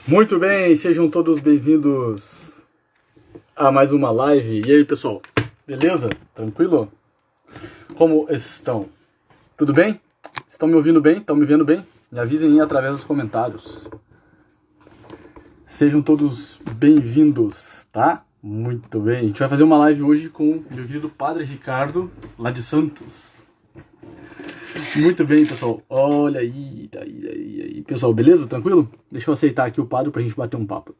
Muito bem, sejam todos bem-vindos a mais uma live. E aí, pessoal? Beleza? Tranquilo? Como estão? Tudo bem? Estão me ouvindo bem? Estão me vendo bem? Me avisem aí através dos comentários. Sejam todos bem-vindos, tá? Muito bem. A gente vai fazer uma live hoje com o meu querido Padre Ricardo, lá de Santos. Muito bem, pessoal. Olha aí, aí. Pessoal, beleza? Tranquilo? Deixa eu aceitar aqui o padre pra gente bater um papo.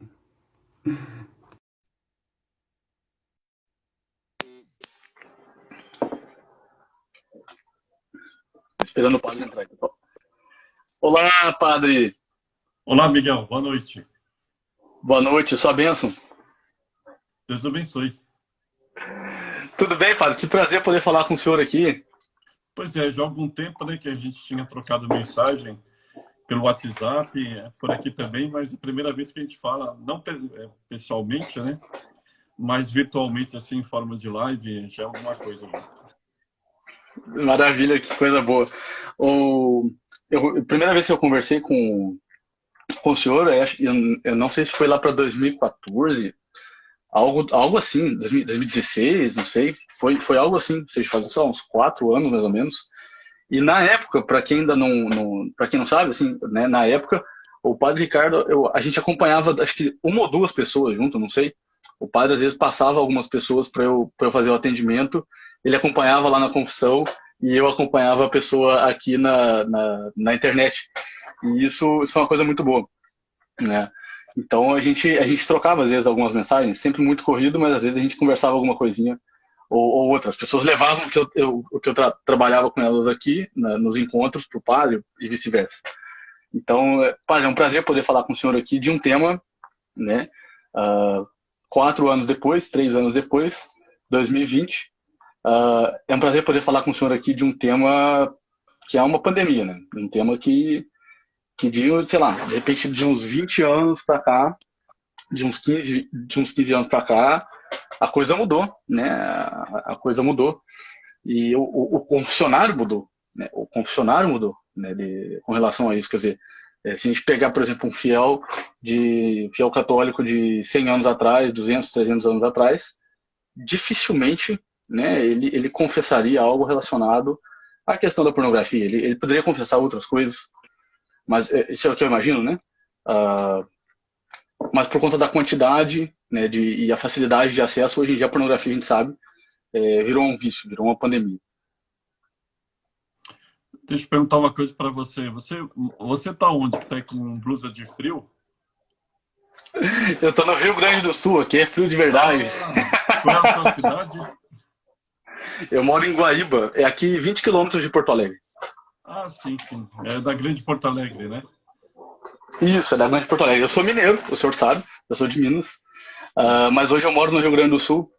Esperando o padre entrar aqui. Olá, padre. Olá, Miguel. Boa noite. Boa noite, sua bênção. Deus abençoe. Tudo bem, padre? Que prazer poder falar com o senhor aqui. Pois é, já há algum tempo, né, que a gente tinha trocado mensagem pelo WhatsApp, por aqui também, mas é a primeira vez que a gente fala, não pessoalmente, né, mas virtualmente, assim, em forma de live, já é alguma coisa. Né? Maravilha, que coisa boa. A primeira vez que eu conversei com o senhor, eu não sei se foi lá para 2014, algo assim, 2016, não sei. Foi algo assim, ou seja, faz só uns 4 anos mais ou menos. E na época, para quem ainda para quem não sabe, assim, né, na época, o padre Ricardo, a gente acompanhava, acho que uma ou duas pessoas junto, não sei. O padre às vezes passava algumas pessoas para eu fazer o atendimento, ele acompanhava lá na confissão e eu acompanhava a pessoa aqui na internet. E isso foi uma coisa muito boa, né? Então a gente trocava às vezes algumas mensagens, sempre muito corrido, mas às vezes a gente conversava alguma coisinha ou outras pessoas levavam o que eu trabalhava com elas aqui nos encontros para o padre e vice-versa. Então, padre, é um prazer poder falar com o senhor aqui de um tema, né? Uh, 4 anos depois, 3 anos depois, 2020, é um prazer poder falar com o senhor aqui de um tema que é uma pandemia, né? Um tema que sei lá, de repente de uns 20 anos para cá, de uns 15 anos para cá, a coisa mudou, né? A coisa mudou. E o confessionário mudou, né? O confessionário mudou, né? Com relação a isso. Quer dizer, se a gente pegar, por exemplo, um fiel católico de 100 anos atrás, 200, 300 anos atrás, dificilmente, né, ele confessaria algo relacionado à questão da pornografia. Ele poderia confessar outras coisas, mas isso é o que eu imagino, né? Uh, mas por conta da quantidade, né, e a facilidade de acesso, hoje em dia a pornografia, a gente sabe, virou um vício, virou uma pandemia. Deixa eu perguntar uma coisa para você. Você tá onde? Que tá aí com blusa de frio? Eu tô no Rio Grande do Sul, aqui é frio de verdade. Ah, qual é a sua cidade? Eu moro em Guaíba, é aqui 20 quilômetros de Porto Alegre. Ah, sim, sim. É da Grande Porto Alegre, né? Isso, é da Grande Porto Alegre. Eu sou mineiro, o senhor sabe, eu sou de Minas. Mas hoje eu moro no Rio Grande do Sul.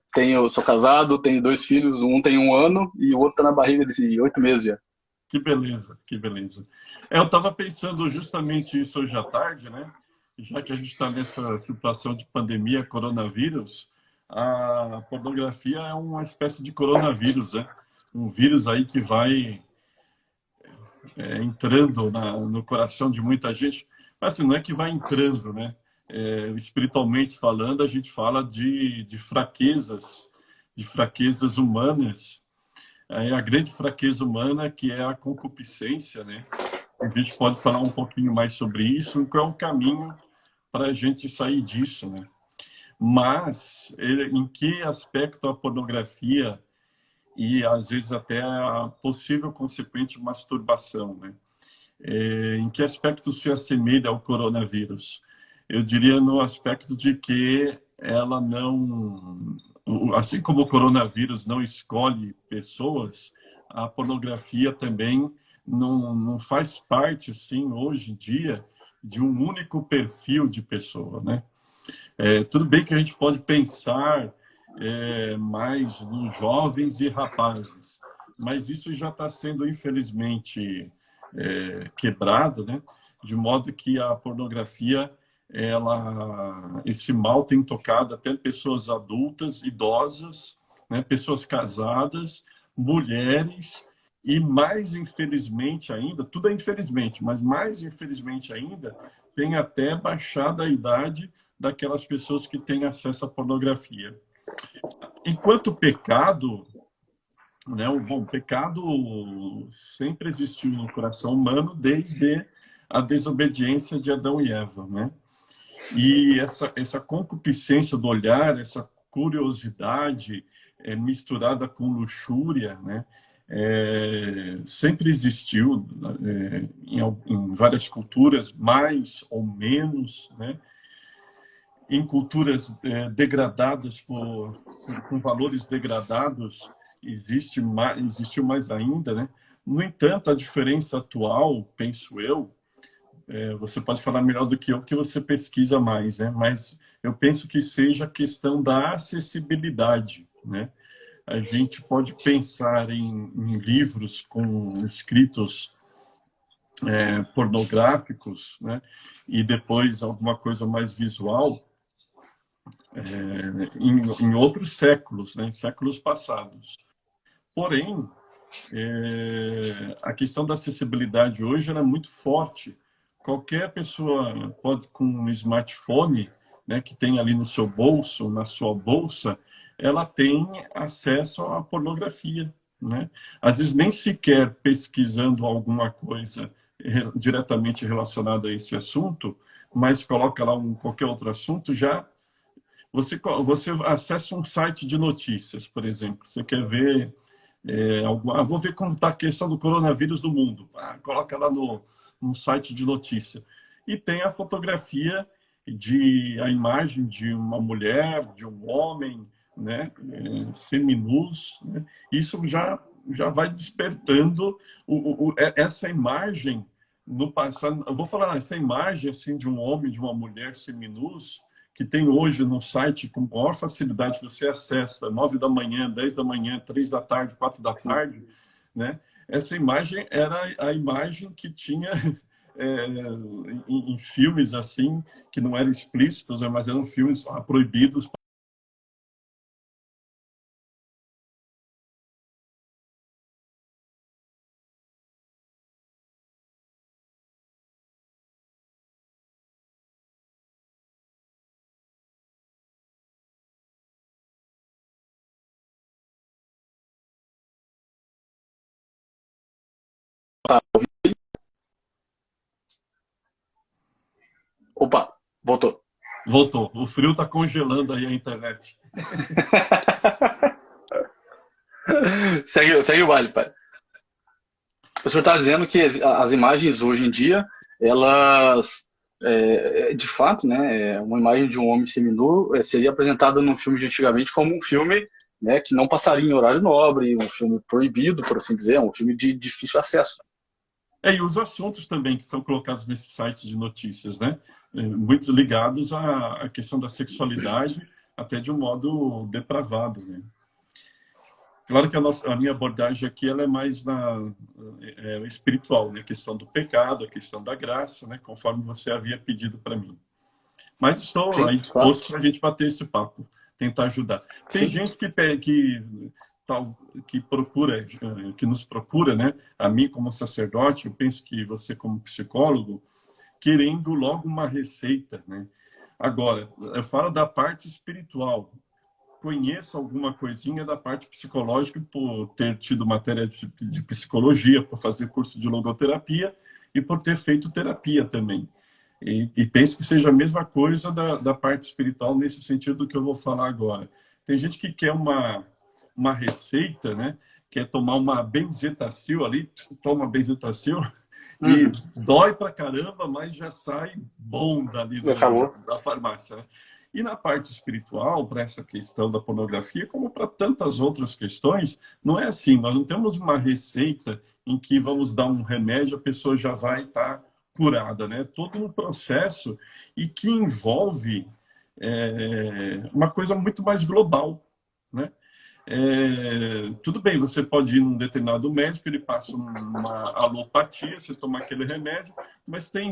Sou casado, tenho 2 filhos, um tem 1 ano e o outro tá na barriga de 8 meses já. Que beleza, que beleza. Eu estava pensando justamente isso hoje à tarde, né? Já que a gente está nessa situação de pandemia, coronavírus, a pornografia é uma espécie de coronavírus, né? Um vírus aí que vai entrando no coração de muita gente. Mas assim, não é que vai entrando, né? Espiritualmente falando, a gente fala de fraquezas humanas. A grande fraqueza humana, que é a concupiscência, né? A gente pode falar um pouquinho mais sobre isso, qual é o caminho para a gente sair disso, né? Mas em que aspecto a pornografia e às vezes até a possível consequente masturbação, né? Em que aspecto se assemelha ao coronavírus? Eu diria no aspecto de que ela não, assim como o coronavírus não escolhe pessoas, a pornografia também não faz parte, assim, hoje em dia, de um único perfil de pessoa, né? Tudo bem que a gente pode pensar mais nos jovens e rapazes, mas isso já está sendo, infelizmente, quebrado, né? De modo que a pornografia, esse mal tem tocado até pessoas adultas, idosas, né? Pessoas casadas, mulheres e mais infelizmente ainda, tudo é infelizmente, mas mais infelizmente ainda, tem até baixada a idade daquelas pessoas que têm acesso à pornografia. Enquanto pecado, né, o pecado sempre existiu no coração humano desde a desobediência de Adão e Eva, né? E essa concupiscência do olhar, essa curiosidade misturada com luxúria, né? Sempre existiu em várias culturas, mais ou menos, né? Em culturas degradadas com valores degradados existiu mais ainda, né? No entanto, a diferença atual, penso eu, você pode falar melhor do que eu, porque você pesquisa mais, né? Mas eu penso que seja a questão da acessibilidade, né? A gente pode pensar em livros com escritos pornográficos, né? E depois alguma coisa mais visual em outros séculos, né? Em séculos passados. Porém, a questão da acessibilidade hoje era muito forte. Qualquer pessoa pode, com um smartphone, né, que tem ali no seu bolso, na sua bolsa, ela tem acesso à pornografia, né? Às vezes nem sequer pesquisando alguma coisa diretamente relacionada a esse assunto, mas coloca lá qualquer outro assunto, já você acessa um site de notícias, por exemplo. Você quer ver vou ver como está a questão do coronavírus no mundo. Coloca lá no site de notícia. E tem a fotografia a imagem de uma mulher, de um homem, né, seminus. Né? Isso já vai despertando essa imagem no passado. Eu vou falar essa imagem assim de um homem, de uma mulher seminus, que tem hoje no site com maior facilidade, que você acessa 9 da manhã, 10 da manhã, 3 da tarde, 4 da tarde, né? Essa imagem era a imagem que tinha em filmes assim, que não eram explícitos, mas eram filmes proibidos. Opa, voltou. Voltou. O frio está congelando aí a internet. Segue o baile, pai. O senhor está dizendo que as imagens hoje em dia, elas, de fato, né, uma imagem de um homem seminu seria apresentada num filme de antigamente como um filme, né, que não passaria em horário nobre, um filme proibido, por assim dizer, um filme de difícil acesso. E os assuntos também que são colocados nesses sites de notícias, né? Muito ligados à questão da sexualidade, até de um modo depravado, né? Claro que a minha abordagem aqui ela é mais espiritual, né? A questão do pecado, a questão da graça, né? Conforme você havia pedido para mim. Mas estou Sim, aí claro. disposto para a gente bater esse papo, tentar ajudar. Tem Sim. gente que procura, que nos procura, né? A mim como sacerdote, eu penso que você como psicólogo, querendo logo uma receita, né? Agora, eu falo da parte espiritual. Conheço alguma coisinha da parte psicológica por ter tido matéria de psicologia, por fazer curso de logoterapia e por ter feito terapia também. E penso que seja a mesma coisa da parte espiritual nesse sentido que eu vou falar agora. Tem gente que quer uma receita, né? Quer tomar uma benzetacil ali, toma benzetacil e dói pra caramba, mas já sai bom dali da farmácia, né? E na parte espiritual, para essa questão da pornografia, como para tantas outras questões, não é assim. Nós não temos uma receita em que vamos dar um remédio, a pessoa já vai estar curada, né? Todo um processo e que envolve uma coisa muito mais global, né? Tudo bem, você pode ir num determinado médico, ele passa uma alopatia, você toma aquele remédio, mas tem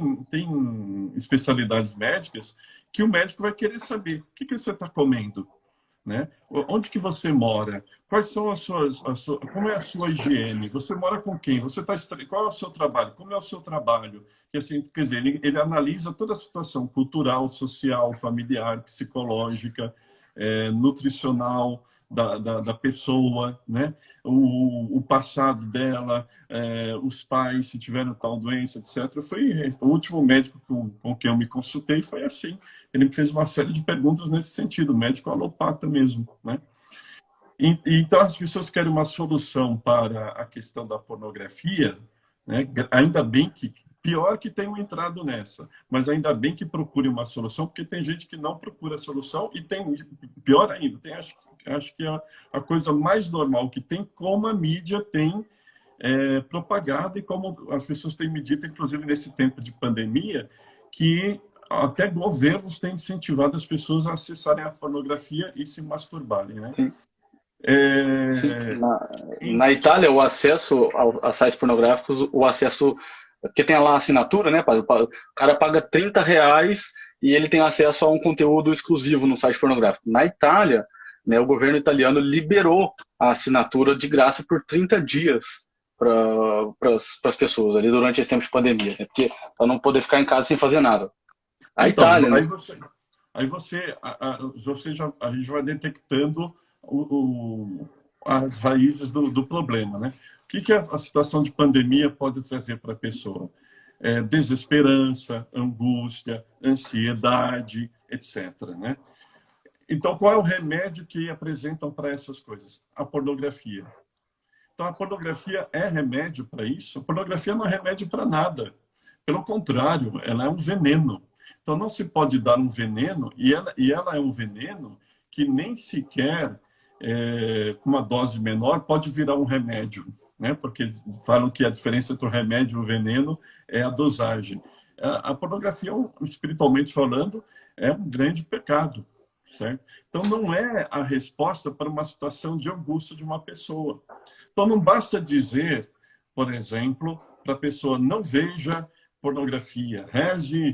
especialidades médicas que o médico vai querer saber o que você está comendo, né? Onde que você mora? Quais são como é a sua higiene? Você mora com quem? Qual é o seu trabalho? Como é o seu trabalho? Que, assim, quer dizer, ele analisa toda a situação cultural, social, familiar, psicológica, nutricional da pessoa, né? O passado dela, os pais, se tiveram tal doença, etc. O último médico com quem eu me consultei foi assim. Ele me fez uma série de perguntas nesse sentido, médico alopata mesmo, né? Então, as pessoas querem uma solução para a questão da pornografia, né? Ainda bem que, pior que tenham entrado nessa, mas ainda bem que procure uma solução, porque tem gente que não procura solução e tem, pior ainda, acho que a coisa mais normal que tem, como a mídia tem propagado e como as pessoas têm me dito, inclusive nesse tempo de pandemia, que até governos têm incentivado as pessoas a acessarem a pornografia e se masturbarem, né? Sim. Sim. Na Itália, o acesso a sites pornográficos, porque tem lá a assinatura, né? O cara paga R$ 30 e ele tem acesso a um conteúdo exclusivo no site pornográfico. Na Itália, né, o governo italiano liberou a assinatura de graça por 30 dias para as pessoas ali durante esse tempo de pandemia, né? Porque para não poder ficar em casa sem fazer nada. A então, Itália, né? a gente vai detectando as raízes do problema, né? O que a situação de pandemia pode trazer para a pessoa? Desesperança, angústia, ansiedade, etc., né? Então, qual é o remédio que apresentam para essas coisas? A pornografia. Então, a pornografia é remédio para isso? A pornografia não é remédio para nada. Pelo contrário, ela é um veneno. Então, não se pode dar um veneno, e ela é um veneno que nem sequer, com uma dose menor, pode virar um remédio, né? Porque falam que a diferença entre o remédio e o veneno é a dosagem. A pornografia, espiritualmente falando, é um grande pecado, certo? Então, não é a resposta para uma situação de angústia de uma pessoa. Então, não basta dizer, por exemplo, para a pessoa não veja pornografia, reze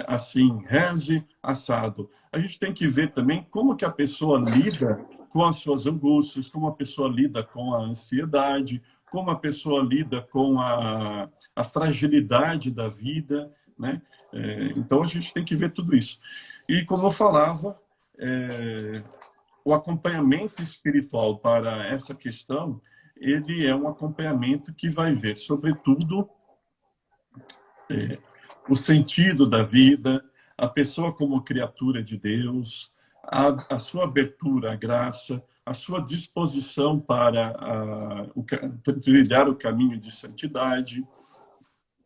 assim, reze assado. A gente tem que ver também como que a pessoa lida com as suas angústias, como a pessoa lida com a ansiedade, como a pessoa lida com a fragilidade da vida, né? Então, a gente tem que ver tudo isso. E, como eu falava, o acompanhamento espiritual para essa questão, ele é um acompanhamento que vai ver, sobretudo, o sentido da vida, a pessoa como criatura de Deus, a sua abertura à graça, a sua disposição para trilhar o caminho de santidade,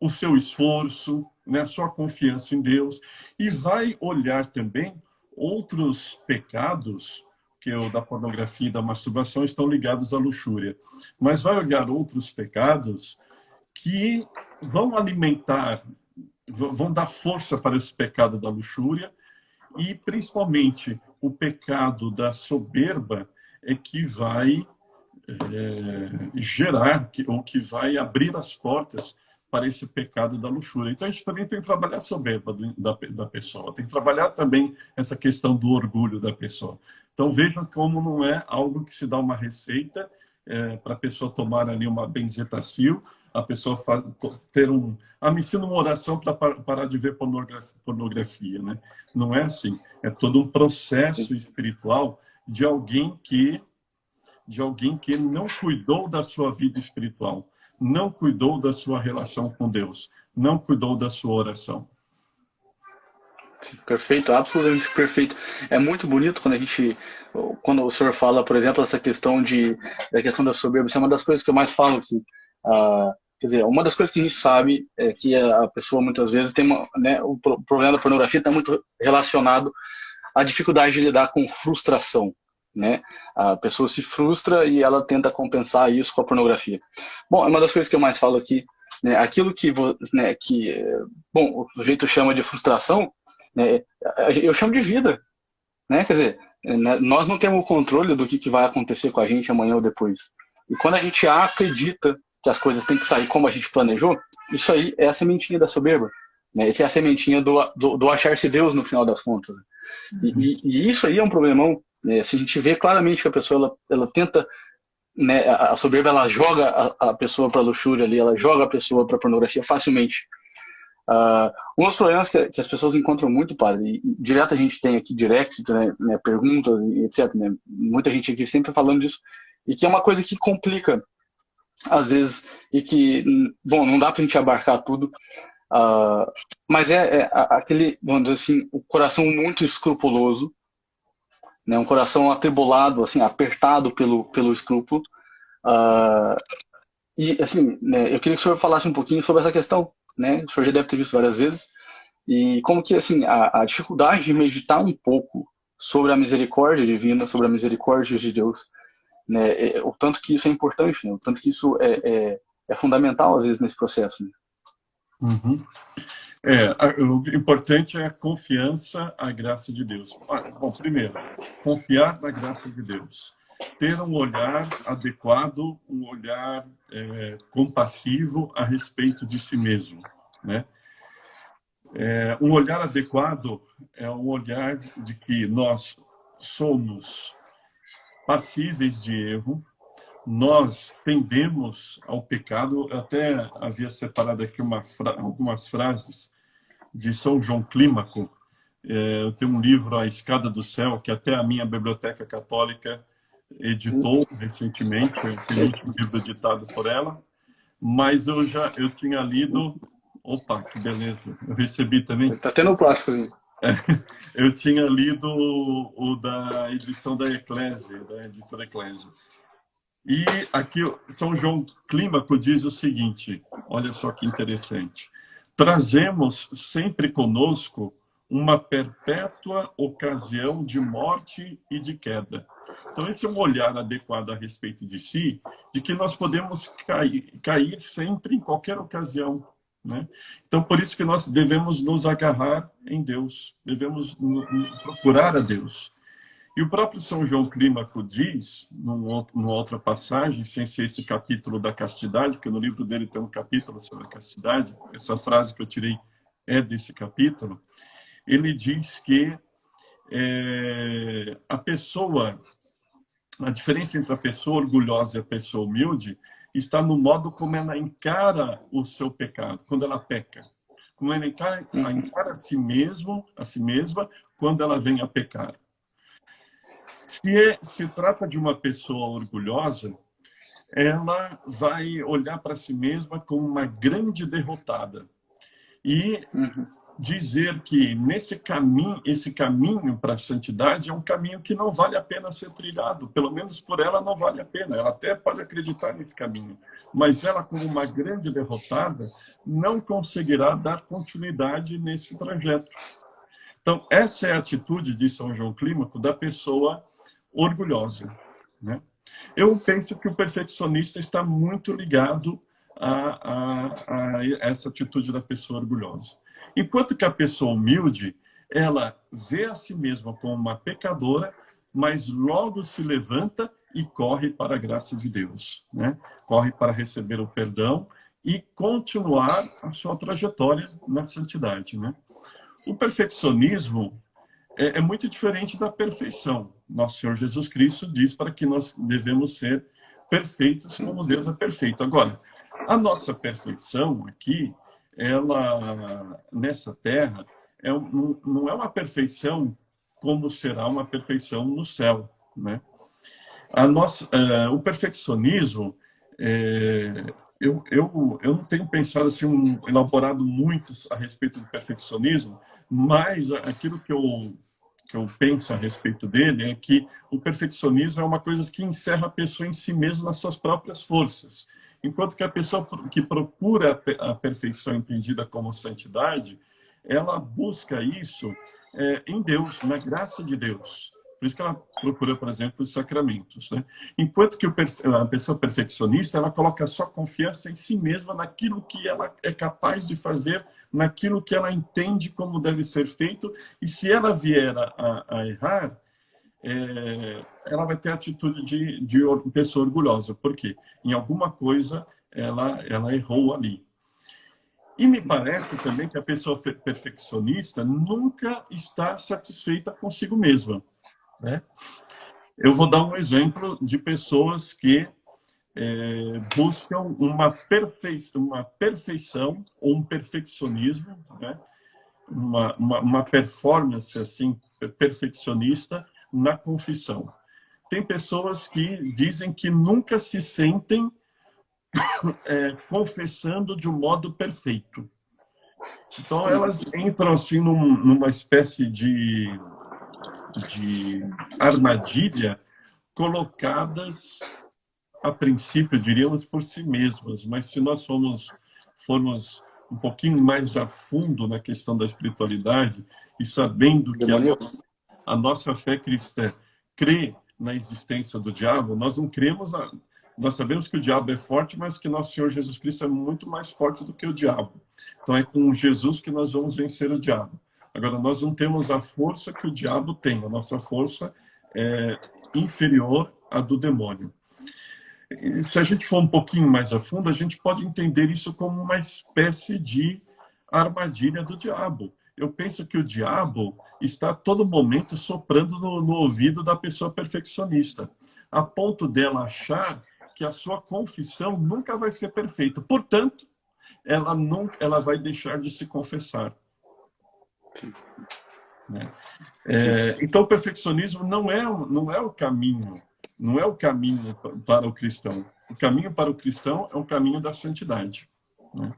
o seu esforço, né, a sua confiança em Deus, e vai olhar também outros pecados, que o da pornografia e da masturbação estão ligados à luxúria, mas vai olhar outros pecados que vão alimentar, vão dar força para esse pecado da luxúria, e principalmente o pecado da soberba é que vai gerar, ou que vai abrir as portas para esse pecado da luxúria. Então, a gente também tem que trabalhar a soberba da pessoa, tem que trabalhar também essa questão do orgulho da pessoa. Então, vejam como não é algo que se dá uma receita para a pessoa tomar ali uma benzetacil, a pessoa ter me ensina uma oração para parar de ver pornografia, né? Não é assim. É todo um processo espiritual de alguém que não cuidou da sua vida espiritual, não cuidou da sua relação com Deus, não cuidou da sua oração. Perfeito, absolutamente perfeito. É muito bonito quando o senhor fala, por exemplo, essa questão da questão da soberba. Isso é uma das coisas que eu mais falo aqui. Quer dizer, uma das coisas que a gente sabe é que a pessoa muitas vezes tem o problema da pornografia está muito relacionado à dificuldade de lidar com frustração, né? A pessoa se frustra e ela tenta compensar isso com a pornografia. Bom, é uma das coisas que eu mais falo aqui, né? Aquilo bom, o sujeito chama de frustração, né? Eu chamo de vida, né? Quer dizer, nós não temos o controle do que vai acontecer com a gente amanhã ou depois. E quando a gente acredita que as coisas têm que sair como a gente planejou, isso aí é a sementinha da soberba, né? Essa é a sementinha do achar-se Deus no final das contas. E isso aí é um problemão, né? Se a gente vê claramente que a pessoa ela tenta, né, a soberba ela joga a pessoa para luxúria ali, ela joga a pessoa para pornografia facilmente. Um dos problemas que as pessoas encontram muito, padre, e direto a gente tem aqui direct, né, perguntas e etc, né, muita gente aqui sempre falando disso, e que é uma coisa que complica às vezes, e que, bom, não dá pra gente abarcar tudo, mas aquele, vamos dizer assim, o coração muito escrupuloso, né, um coração atribulado, assim, apertado pelo escrúpulo. E, assim, né, eu queria que o senhor falasse um pouquinho sobre essa questão, né? O senhor já deve ter visto várias vezes. E como que, assim, a dificuldade de meditar um pouco sobre a misericórdia divina, sobre a misericórdia de Deus, né? O tanto que isso é importante, né? O tanto que isso é fundamental, às vezes, nesse processo, né? Uhum. O importante é a confiança à graça de Deus. Bom, primeiro, confiar na graça de Deus. Ter um olhar adequado, um olhar compassivo a respeito de si mesmo, né? Um olhar adequado é um olhar de que nós somos passíveis de erro, nós tendemos ao pecado. Eu até havia separado aqui algumas frases de São João Clímaco. Eu tenho um livro, A Escada do Céu, que até a minha biblioteca católica editou recentemente, foi o penúltimo livro editado por ela, mas eu tinha lido... Opa, que beleza, eu recebi também. Tá tendo o plástico aí. Eu tinha lido o da edição da Eclésia, da editora Eclésia. E aqui São João Clímaco diz o seguinte, olha só que interessante: trazemos sempre conosco uma perpétua ocasião de morte e de queda. Então, esse é um olhar adequado a respeito de si, de que nós podemos cair sempre em qualquer ocasião, né? Então, por isso que nós devemos nos agarrar em Deus, devemos procurar a Deus. E o próprio São João Clímaco diz, numa outra passagem, sem ser esse capítulo da castidade, porque no livro dele tem um capítulo sobre a castidade, essa frase que eu tirei é desse capítulo, ele diz que a diferença entre a pessoa orgulhosa e a pessoa humilde está no modo como ela encara o seu pecado, quando ela peca. Como ela encara a si mesma, quando ela vem a pecar. Se trata de uma pessoa orgulhosa, ela vai olhar para si mesma como uma grande derrotada e dizer que esse caminho para a santidade é um caminho que não vale a pena ser trilhado, pelo menos por ela não vale a pena. Ela até pode acreditar nesse caminho, mas ela, como uma grande derrotada, não conseguirá dar continuidade nesse trajeto. Então, essa é a atitude de São João Clímaco da pessoa orgulhosa, né? Eu penso que o perfeccionista está muito ligado a essa atitude da pessoa orgulhosa. Enquanto que a pessoa humilde, ela vê a si mesma como uma pecadora, mas logo se levanta e corre para a graça de Deus, né? Corre para receber o perdão e continuar a sua trajetória na santidade, né? O perfeccionismo é muito diferente da perfeição. Nosso Senhor Jesus Cristo diz para que nós devemos ser perfeitos como Deus é perfeito. Agora, a nossa perfeição aqui, ela, nessa terra, não é uma perfeição como será uma perfeição no céu, né? O perfeccionismo, eu não tenho pensado assim, elaborado muito a respeito do perfeccionismo, mas aquilo que eu penso a respeito dele é que o perfeccionismo é uma coisa que encerra a pessoa em si mesma nas suas próprias forças. Enquanto que a pessoa que procura a perfeição entendida como santidade, ela busca isso em Deus, na graça de Deus. Por isso que ela procura, por exemplo, os sacramentos, né? Enquanto que a pessoa perfeccionista, ela coloca só confiança em si mesma, naquilo que ela é capaz de fazer, naquilo que ela entende como deve ser feito, e se ela vier a errar, ela vai ter a atitude de pessoa orgulhosa. Por quê? Em alguma coisa ela errou ali. E me parece também que a pessoa perfeccionista nunca está satisfeita consigo mesma, né? Eu vou dar um exemplo de pessoas que buscam uma perfeição ou um perfeccionismo, né? Uma performance assim perfeccionista na confissão. Tem pessoas que dizem que nunca se sentem confessando de um modo perfeito. Então, elas entram assim numa espécie de armadilha colocadas, a princípio, diríamos, por si mesmas. Mas se nós formos um pouquinho mais a fundo na questão da espiritualidade e sabendo que a nossa fé cristã crê na existência do diabo, nós não cremos... Nós sabemos que o diabo é forte, mas que nosso Senhor Jesus Cristo é muito mais forte do que o diabo. Então, é com Jesus que nós vamos vencer o diabo. Agora, nós não temos a força que o diabo tem. A nossa força é inferior à do demônio. E se a gente for um pouquinho mais a fundo, a gente pode entender isso como uma espécie de armadilha do diabo. Eu penso que o diabo está a todo momento soprando no ouvido da pessoa perfeccionista, a ponto dela achar que a sua confissão nunca vai ser perfeita. Portanto, ela vai deixar de se confessar. Né? Então, o perfeccionismo não é o caminho, não é o caminho para o cristão. O caminho para o cristão é o caminho da santidade. Né?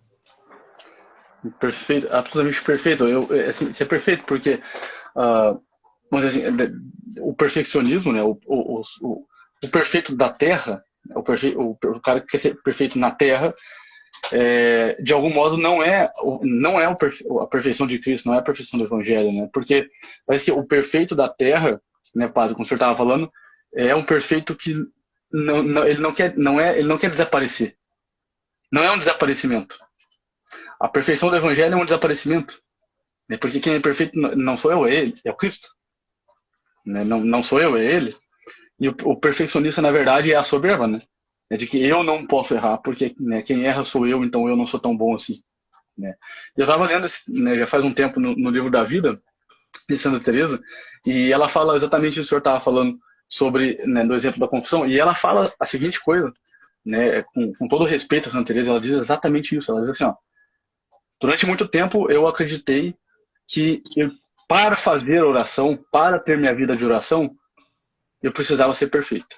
Perfeito, absolutamente perfeito. Assim, isso é perfeito porque, vamos dizer assim, o perfeccionismo, né, o perfeito da Terra, o cara que quer ser perfeito na Terra, de algum modo não é a perfeição de Cristo, não é a perfeição do Evangelho, né? Porque parece que o perfeito da Terra, né, padre, como o senhor estava falando, é um perfeito que ele não quer desaparecer. Não é um desaparecimento. A perfeição do Evangelho é um desaparecimento, né? Porque quem é perfeito não sou eu, é ele, é o Cristo, né? Não sou eu, é ele. E o perfeccionista, na verdade, é a soberba, né? É de que eu não posso errar, porque, né, quem erra sou eu, então eu não sou tão bom assim. Né? Eu estava lendo, né, já faz um tempo, no livro da vida, de Santa Teresa, e ela fala exatamente o que o senhor estava falando sobre, né, do exemplo da confissão, e ela fala a seguinte coisa, né, com todo respeito a Santa Teresa, ela diz exatamente isso. Ela diz assim, ó, durante muito tempo eu acreditei que para fazer oração, para ter minha vida de oração, eu precisava ser perfeito.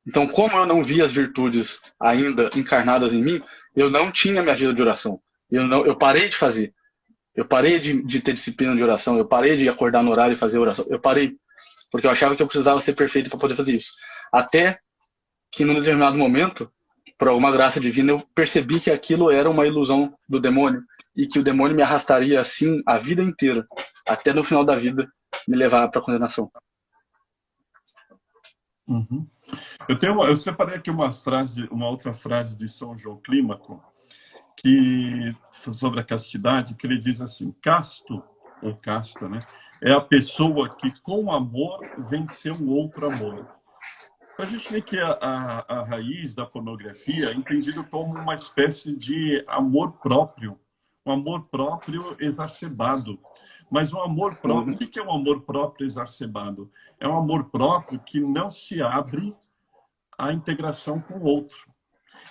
Então, como eu não vi as virtudes ainda encarnadas em mim, eu não tinha minha vida de oração. Eu parei de fazer. Eu parei de ter disciplina de oração. Eu parei de acordar no horário e fazer oração. Eu parei. Porque eu achava que eu precisava ser perfeito para poder fazer isso. Até que, num determinado momento, por alguma graça divina, eu percebi que aquilo era uma ilusão do demônio. E que o demônio me arrastaria assim a vida inteira. Até no final da vida me levar para a condenação. Uhum. Eu separei aqui uma outra frase de São João Clímaco, sobre a castidade, que ele diz assim: casto, ou casta, né, é a pessoa que com amor venceu um outro amor. A gente vê que a raiz da pornografia é entendido como uma espécie de amor próprio, um amor próprio exacerbado. Mas o amor próprio, o que é um amor próprio exacerbado? É um amor próprio que não se abre à integração com o outro.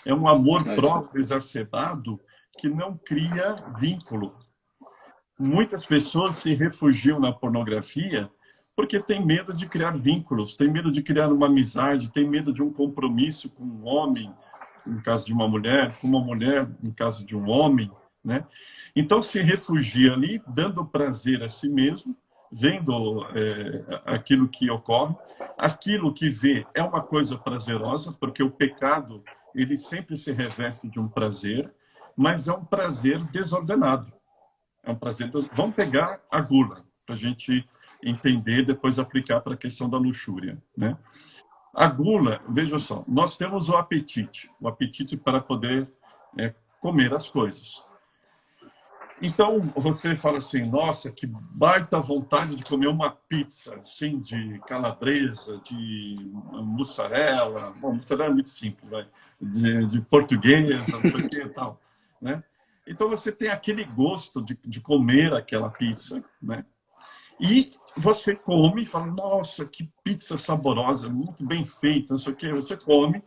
É um amor próprio exacerbado que não cria vínculo. Muitas pessoas se refugiam na pornografia porque tem medo de criar vínculos, tem medo de criar uma amizade, tem medo de um compromisso com um homem, no caso de uma mulher, com uma mulher, no caso de um homem, né? Então se refugia ali, dando prazer a si mesmo, vendo aquilo que ocorre, aquilo que vê é uma coisa prazerosa, porque o pecado ele sempre se reveste de um prazer, mas é um prazer desordenado. É um prazer. Vamos pegar a gula para a gente entender, depois aplicar para a questão da luxúria, né? A gula, veja só, nós temos o apetite para poder comer as coisas. Então, você fala assim, nossa, que baita vontade de comer uma pizza, assim, de calabresa, de mussarela. Bom, mussarela é muito simples, vai. De portuguesa, não sei o que e tal, né? Então, você tem aquele gosto de comer aquela pizza, né? E você come e fala, nossa, que pizza saborosa, muito bem feita, não sei o quê. Você come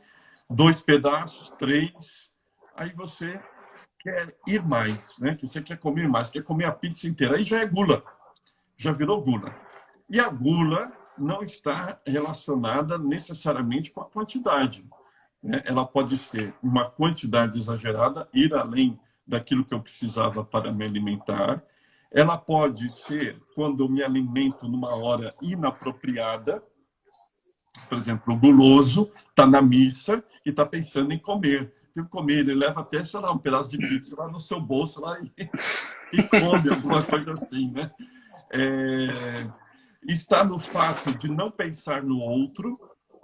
2 pedaços, 3, aí você quer ir mais, né? Que você quer comer mais, quer comer a pizza inteira. Aí já é gula, já virou gula. E a gula não está relacionada necessariamente com a quantidade, né? Ela pode ser uma quantidade exagerada, ir além daquilo que eu precisava para me alimentar. Ela pode ser quando eu me alimento numa hora inapropriada. Por exemplo, o guloso está na missa e está pensando em comer. Tem que comer, ele leva até, sei lá, um pedaço de pizza lá no seu bolso lá e come alguma coisa assim, né? Está no fato de não pensar no outro,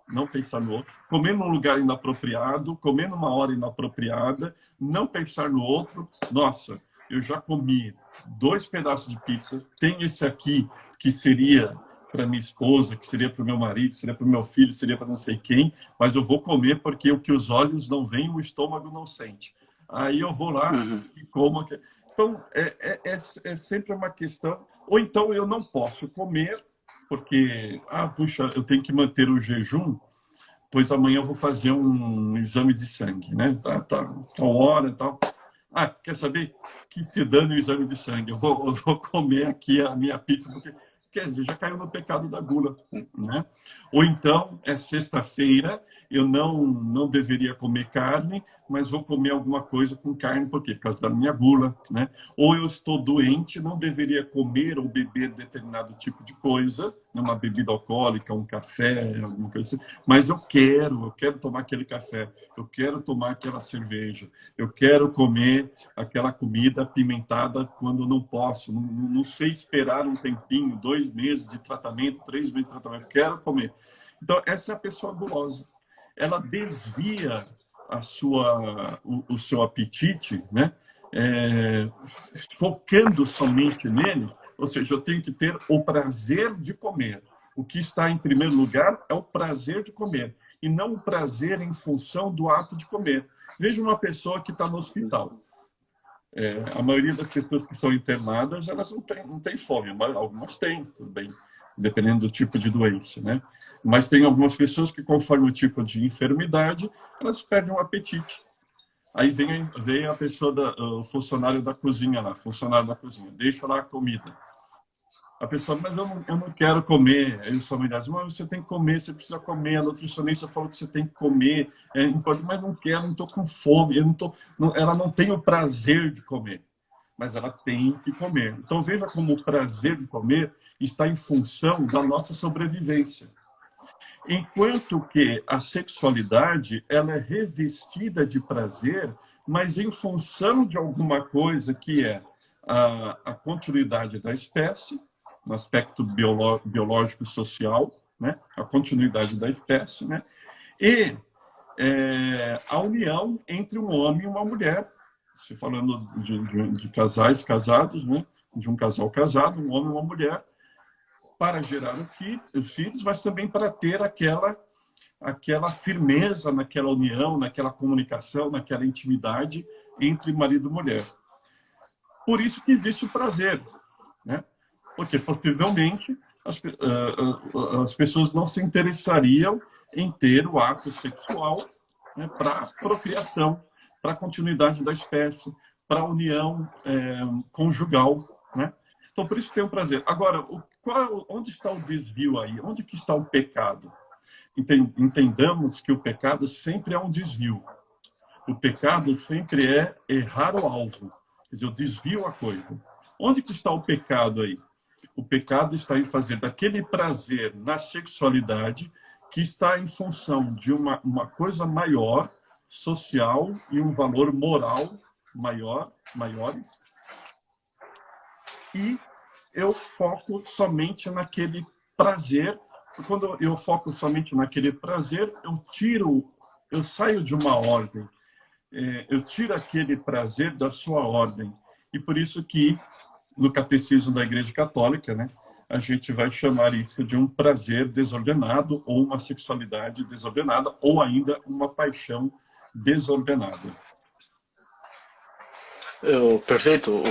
não pensar no outro, comer num lugar inapropriado, comer numa hora inapropriada, não pensar no outro. Nossa, eu já comi 2 pedaços de pizza, tem esse aqui que seria para minha esposa, que seria para o meu marido, seria para o meu filho, seria para não sei quem, mas eu vou comer porque o que os olhos não veem, o estômago não sente. Aí eu vou lá e como. Então, é sempre uma questão. Ou então eu não posso comer porque, puxa, eu tenho que manter o jejum, pois amanhã eu vou fazer um exame de sangue, né? Tá, tal hora e tal. Quer saber? Que se dane o exame de sangue. Eu vou comer aqui a minha pizza, porque, quer dizer, já caiu no pecado da gula, né? Ou então, é sexta-feira, eu não deveria comer carne, mas vou comer alguma coisa com carne, por quê? Por causa da minha gula, né? Ou eu estou doente, não deveria comer ou beber determinado tipo de coisa, uma bebida alcoólica, um café, alguma coisa assim, mas eu quero tomar aquele café, eu quero tomar aquela cerveja, eu quero comer aquela comida apimentada quando não posso, não sei esperar um tempinho, 2 meses de tratamento, 3 meses de tratamento, quero comer. Então, essa é a pessoa gulosa. Ela desvia o seu apetite, né? Focando somente nele, ou seja, eu tenho que ter o prazer de comer. O que está em primeiro lugar é o prazer de comer, e não o prazer em função do ato de comer. Veja uma pessoa que está no hospital. A maioria das pessoas que estão internadas, elas não têm fome, mas algumas têm, tudo bem, dependendo do tipo de doença, né? Mas tem algumas pessoas que, conforme o tipo de enfermidade, elas perdem o apetite. Aí vem a pessoa, o funcionário da cozinha lá, deixa lá a comida. A pessoa, mas eu não quero comer. Aí os familiares, mas você tem que comer, você precisa comer. A nutricionista falou que você tem que comer. Mas não quero, não estou com fome. Ela não tem o prazer de comer, mas ela tem que comer. Então veja como o prazer de comer está em função da nossa sobrevivência. Enquanto que a sexualidade ela é revestida de prazer, mas em função de alguma coisa que é a continuidade da espécie, no aspecto biológico e social, né? A continuidade da espécie, né? E a união entre um homem e uma mulher, se falando de casais casados, né? De um casal casado, um homem e uma mulher, para gerar os filhos, mas também para ter aquela firmeza naquela união, naquela comunicação, naquela intimidade entre marido e mulher. Por isso que existe o prazer, né? Porque possivelmente as pessoas não se interessariam em ter o ato sexual, né, para procriação, para a continuidade da espécie, para a união conjugal, né? Então, por isso que tem o prazer. Agora, onde está o desvio aí? Onde que está o pecado? Entendamos que o pecado sempre é um desvio. O pecado sempre é errar o alvo. Quer dizer, eu desvio a coisa. Onde que está o pecado aí? O pecado está em fazer daquele prazer na sexualidade que está em função de uma coisa maior, social, e um valor moral maiores. E eu foco somente naquele prazer. Quando eu foco somente naquele prazer, eu saio de uma ordem. Eu tiro aquele prazer da sua ordem. E por isso que, no Catecismo da Igreja Católica, né, a gente vai chamar isso de um prazer desordenado, ou uma sexualidade desordenada, ou ainda uma paixão desordenada. Perfeito.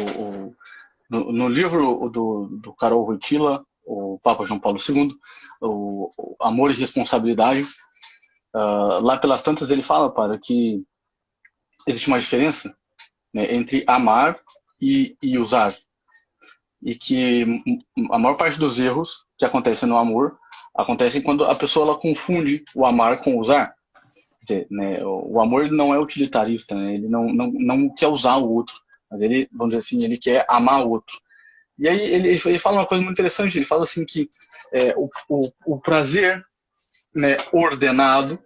No livro do Karol Wojtyla, o Papa João Paulo II, o amor e responsabilidade. Lá pelas tantas ele fala, para que existe uma diferença, né, entre amar e usar. E que a maior parte dos erros que acontecem no amor acontecem quando a pessoa ela confunde o amar com o usar. Quer dizer, né, o amor ele não é utilitarista, né, ele não quer usar o outro, mas ele, vamos dizer assim, ele quer amar o outro. E aí ele fala uma coisa muito interessante, ele fala assim que o prazer, né, ordenado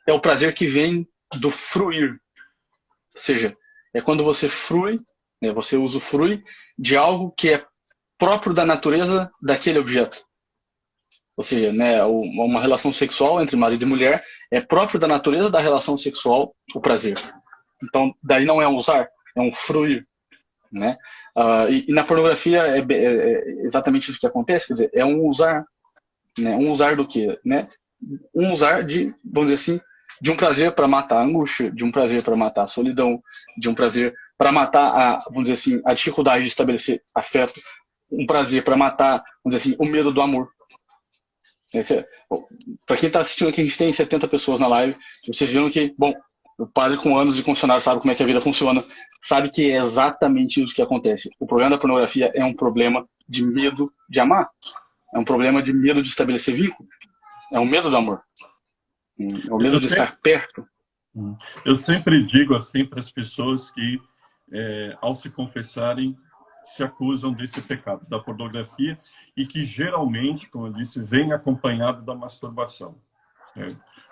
é o prazer que vem do fruir. Ou seja, é quando você frui, né, você usufrui de algo que é próprio da natureza daquele objeto. Ou seja, né, uma relação sexual entre marido e mulher é próprio da natureza da relação sexual o prazer. Então, daí não é um usar, é um fruir. Né? E na pornografia é exatamente isso que acontece, quer dizer, é um usar. Né? Um usar do quê? Né? Um usar de, vamos dizer assim, de um prazer para matar a angústia, de um prazer para matar a solidão, de um prazer para matar vamos dizer assim, a dificuldade de estabelecer afeto, um prazer para matar, vamos dizer assim, o medo do amor. Para quem está assistindo aqui, a gente tem 70 pessoas na live, vocês viram que, bom, o padre com anos de funcionário sabe como é que a vida funciona, sabe que é exatamente isso que acontece. O problema da pornografia é um problema de medo de amar, é um problema de medo de estabelecer vínculo, é um medo do amor, é o medo de estar perto. Eu sempre digo assim para as pessoas que, ao se confessarem, se acusam desse pecado, da pornografia, e que geralmente, como eu disse, vem acompanhado da masturbação.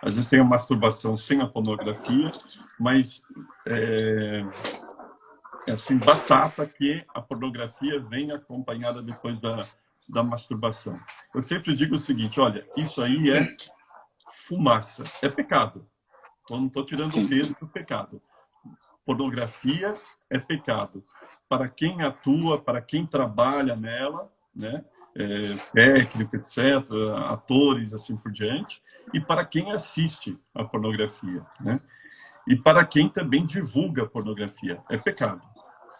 Às vezes tem a masturbação sem a pornografia, mas é assim, batata que a pornografia vem acompanhada depois da masturbação. Eu sempre digo o seguinte, olha, isso aí é fumaça, é pecado. Eu não estou tirando o peso do pecado. Pornografia é pecado. Para quem atua, para quem trabalha nela, né? Técnico, etc., atores, assim por diante, e para quem assiste a pornografia, né? E para quem também divulga a pornografia, é pecado.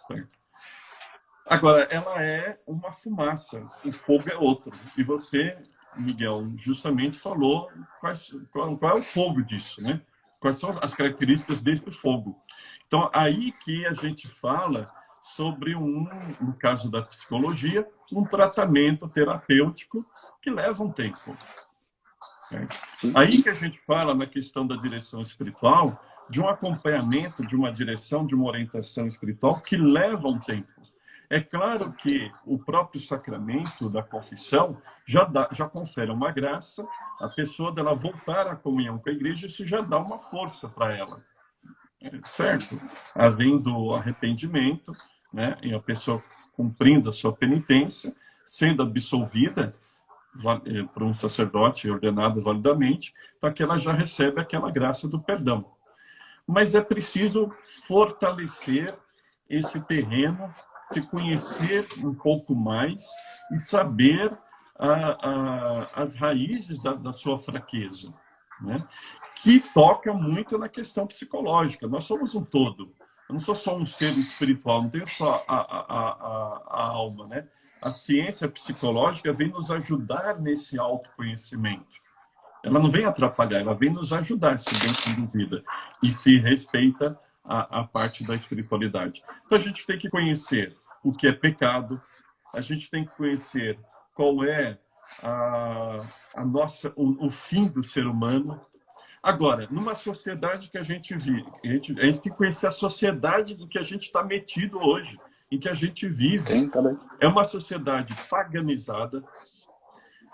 Certo? Agora, ela é uma fumaça, o fogo é outro. E você, Miguel, justamente falou qual é o fogo disso, né? Quais são as características desse fogo. Então, aí que a gente fala sobre no caso da psicologia, um tratamento terapêutico que leva um tempo. Aí que a gente fala na questão da direção espiritual, de um acompanhamento, de uma direção, de uma orientação espiritual que leva um tempo. É claro que o próprio sacramento da confissão já confere uma graça, a pessoa dela voltar à comunhão com a igreja, isso já dá uma força para ela. Certo? Havendo arrependimento, né, e a pessoa cumprindo a sua penitência, sendo absolvida por um sacerdote ordenado validamente, para que ela já recebe aquela graça do perdão. Mas é preciso fortalecer esse terreno, se conhecer um pouco mais e saber as raízes da sua fraqueza, né? Que toca muito na questão psicológica. Nós somos um todo. Eu não sou só um ser espiritual, não tenho só a alma, né? A ciência psicológica vem nos ajudar nesse autoconhecimento. Ela não vem atrapalhar, ela vem nos ajudar, se bem se duvida, e se respeita a parte da espiritualidade. Então a gente tem que conhecer o que é pecado, a gente tem que conhecer qual é o fim do ser humano. Agora, numa sociedade que a gente vive, a gente tem que conhecer a sociedade em que a gente está metido hoje, em que a gente vive. Sim, tá bem. É uma sociedade paganizada,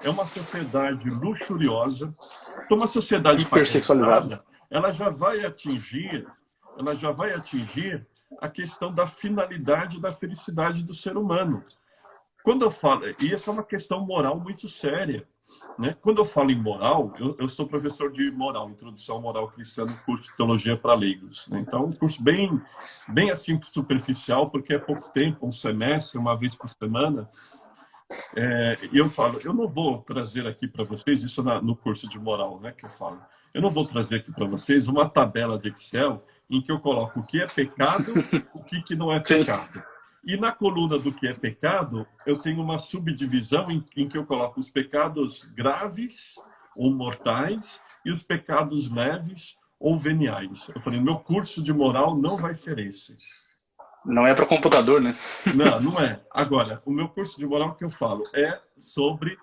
é uma sociedade luxuriosa. Então, uma sociedade paganizada, ela já vai atingir a questão da finalidade da felicidade do ser humano. Quando eu falo, e essa é uma questão moral muito séria, né? Quando eu falo em moral, eu sou professor de moral, Introdução à Moral Cristã, no curso de Teologia para Leigos, né? Então, um curso bem assim superficial, porque é pouco tempo, um semestre, uma vez por semana. E eu falo, eu não vou trazer aqui para vocês, isso no curso de moral, né, que eu falo, eu não vou trazer aqui para vocês uma tabela de Excel em que eu coloco o que é pecado, o que não é pecado. E na coluna do que é pecado, eu tenho uma subdivisão em que eu coloco os pecados graves ou mortais e os pecados leves ou veniais. Eu falei, meu curso de moral não vai ser esse. Não é para computador, né? Não, não é. Agora, o meu curso de moral que eu falo é sobre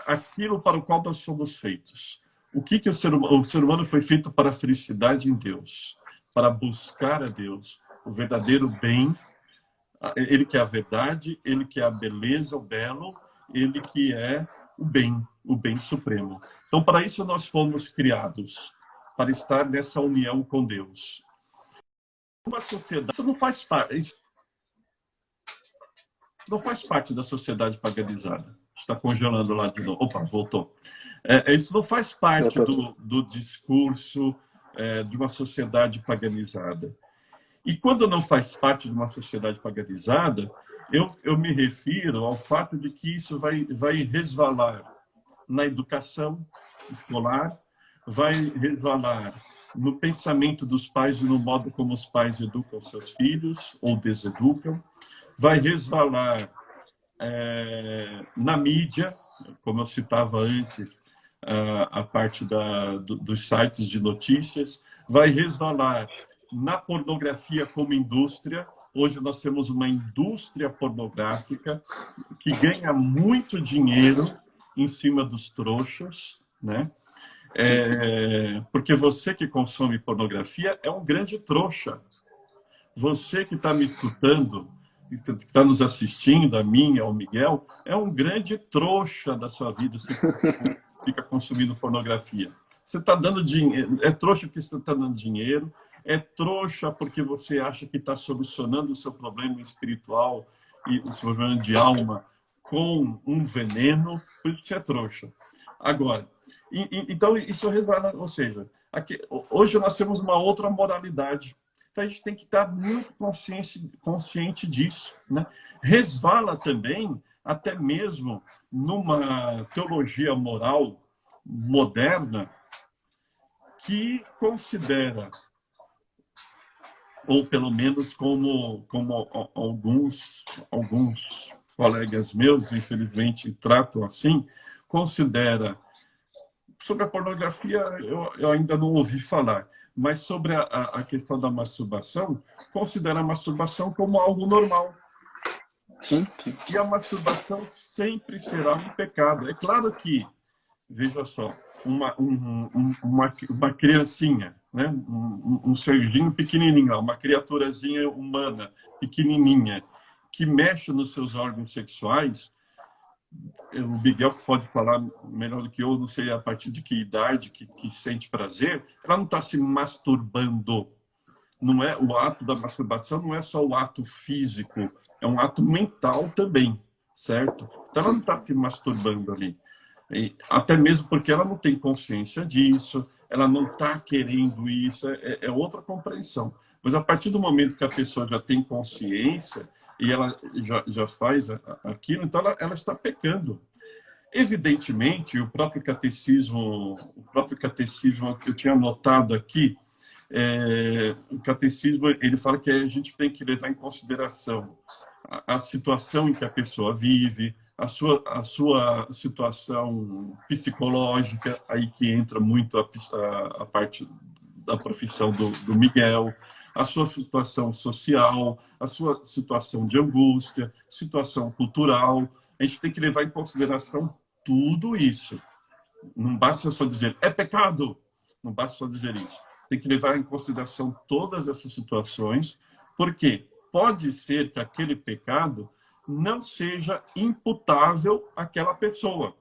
aquilo para o qual nós somos feitos. O que o ser humano foi feito para a felicidade em Deus, para buscar a Deus, o verdadeiro bem, ele que é a verdade, ele que é a beleza, o belo, ele que é o bem supremo. Então, para isso nós fomos criados, para estar nessa união com Deus. Uma sociedade, isso não faz parte da sociedade paganizada. Está congelando lá de novo. Opa, voltou. Isso não faz parte do discurso de uma sociedade paganizada. E quando não faz parte de uma sociedade paganizada, eu me refiro ao fato de que isso vai resvalar na educação escolar, vai resvalar no pensamento dos pais e no modo como os pais educam seus filhos ou deseducam, vai resvalar na mídia, como eu citava antes, a parte dos sites de notícias, vai resvalar na pornografia como indústria. Hoje nós temos uma indústria pornográfica que ganha muito dinheiro em cima dos trouxas, né? Porque você que consome pornografia é um grande trouxa. Você que está me escutando, que está nos assistindo, a mim, ao Miguel, é um grande trouxa da sua vida. Você fica consumindo pornografia. Você está dando dinheiro, é trouxa porque você está dando dinheiro, é trouxa porque você acha que está solucionando o seu problema espiritual e o seu problema de alma com um veneno, por isso você é trouxa. Agora, então isso resvala, ou seja, hoje nós temos uma outra moralidade. Então a gente tem que estar muito consciente disso, né? Resvala também, até mesmo numa teologia moral moderna, que considera, ou pelo menos como alguns colegas meus, infelizmente, tratam assim, considera, sobre a pornografia eu ainda não ouvi falar, mas sobre a questão da masturbação, considera a masturbação como algo normal. Sim, sim. E a masturbação sempre será um pecado. É claro que, veja só, uma criancinha, né? um serzinho pequenininho, uma criaturazinha humana pequenininha, que mexe nos seus órgãos sexuais, o Miguel pode falar melhor do que eu, não sei a partir de que idade que sente prazer, ela não está se masturbando. Não é, o ato da masturbação não é só o ato físico, é um ato mental também, certo? Então ela não está se masturbando ali. E até mesmo porque ela não tem consciência disso, ela não está querendo isso, é outra compreensão. Mas a partir do momento que a pessoa já tem consciência e ela já faz aquilo, então ela está pecando. Evidentemente, o próprio catecismo que eu tinha anotado aqui, o catecismo ele fala que a gente tem que levar em consideração a situação em que a pessoa vive, a sua situação psicológica, aí que entra muito a parte da profissão do Miguel, a sua situação social, a sua situação de angústia, situação cultural. A gente tem que levar em consideração tudo isso. Não basta só dizer, é pecado. Não basta só dizer isso. Tem que levar em consideração todas essas situações, porque pode ser que aquele pecado não seja imputável àquela pessoa.